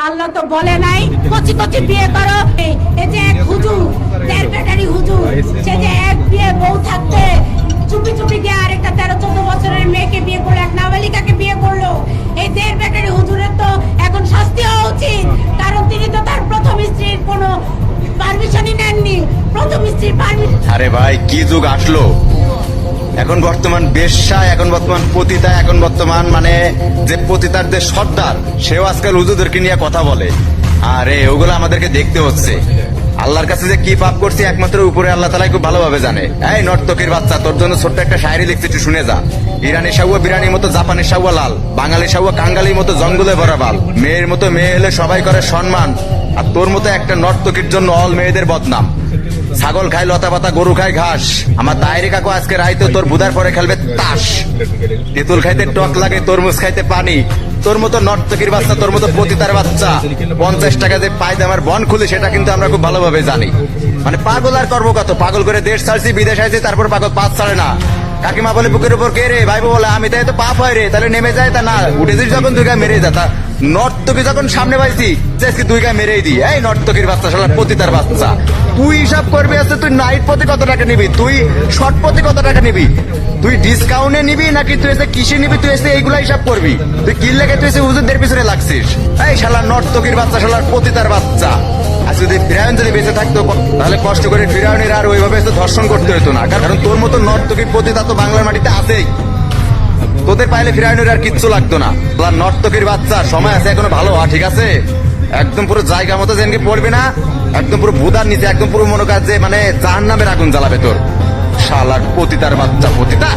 আল্লাহ তো বলে নাই কচি কচি বিয়ে করো। এই যে এক হুজুর, দেড় ব্যাটারি হুজুর, সে যে এক বিয়ে বউ থাকতে চুপি চুপি গিয়ে আরেকটা 13-14 বছরের মেয়েকে বিয়ে করলো, এক নাবালিকাকে বিয়ে করলো। এই দেড় ব্যাটারি হুজুরের তো এখন শাস্তি হওয়া উচিত, কারণ তিনি তো তার প্রথম স্ত্রীর কোনো পারমিশনই নেননি। প্রথম স্ত্রীর পারমিশন। আরে ভাই কি যুগ আসলো! এখন বর্তমান বেশ্যা, এখন বর্তমান পতিতা, এখন বর্তমান মানে যে পতিতার যে সর্দার, সেও আজকাল হুজুরদেরকে নিয়ে কথা বলে। আরে ওগুলো আমাদেরকে দেখতে হচ্ছে। আল্লাহর কাছে যে কি পাপ করছি একমাত্র উপরে আল্লাহ তাআলাই খুব ভালোভাবে জানে। এই নর্তকীর বাচ্চা, তোর জন্য ছোট্ট একটা শায়রি লিখছি, একটু শুনে যা। ইরানি সাউয়া বিরানির মতো, জাপানি সাউয়া লাল, বাঙালি সাউয়া কাঙ্গালির মতো জঙ্গলে ভরা বাল। মেয়ের মতো মেয়ে হলে সবাই করে সম্মান, আর তোর মতো একটা নর্তকীর জন্য অল মেয়েদের বদনাম। ছাগল খায় লতা পাতা, গরু খায় ঘাস। আমার দায়েরি কাকু আজকে রাইতে তোর বুধার পরে খেলবে তাস। তেঁতুল খাইতে টক লাগে, তরমুজ খাইতে পানি। তোর মতো নর্তকীর বাচ্চা, তোর মতো পতিতার বাচ্চা 50 টাকা যে পাইতে আমার বন খুলে, সেটা কিন্তু আমরা খুব ভালোভাবে জানি। মানে পাগল আর করবো কত, পাগল করে দেশ ছাড়ছি, বিদেশ আইছি, তারপর পাগল পাঁচ ছাড়ে না। কাকিমা বলে বুকের উপর কে রে, ভাইবো বলে আমি, তাই তো পাপ হয় রে, তাহলে নেমে যায় তা না, উঠেছিস যখন দুই গায়ে মেরে যা। তা নর্তকী যখন সামনে পাইছি, দুই গায়ে মেরেই দি। এই নর্তকীর বাচ্চা, শালা পতিতার বাচ্চা, তুই হিসাব করবি আছে, তুই নাইট প্রতি কত টাকা নিবি, তুই শর্ট প্রতি কত টাকা নিবি, তুই ডিসকাউন্টে নিবি নাকি তুই এসে কিসে নিবি, তুই এসে এইগুলা হিসাব করবি। তুই কি লেগে তুই এসে হুজুরদের পিছনে লাগছিস? এই শালা নর্তকীর বাচ্চা, শালার পতিতার বাচ্চা। আর যদি ফিরাউন যদি বেঁচে থাকতো, তাহলে কষ্ট করে ফিরাউনের আর ওইভাবে এসে ধর্ষণ করতে হতো না, কারণ তোর মতো নর্তকী পতিতা তো বাংলার মাটিতে আছেই। তোদের পাইলে ফিরাউনের আর কিচ্ছু লাগতো না। নর্তকীর বাচ্চা, সময় আছে এখনো ভালো হওয়া, ঠিক আছে? একদম পুরো জায়গা মতো যেনকে পড়বে না, একদম পুরো বুদার নিচে, একদম পুরো মনে কাজ যে মানে জাহান্নামের আগুন জ্বালাবে তোর। শালার পতিতার বাচ্চা, পতিতা।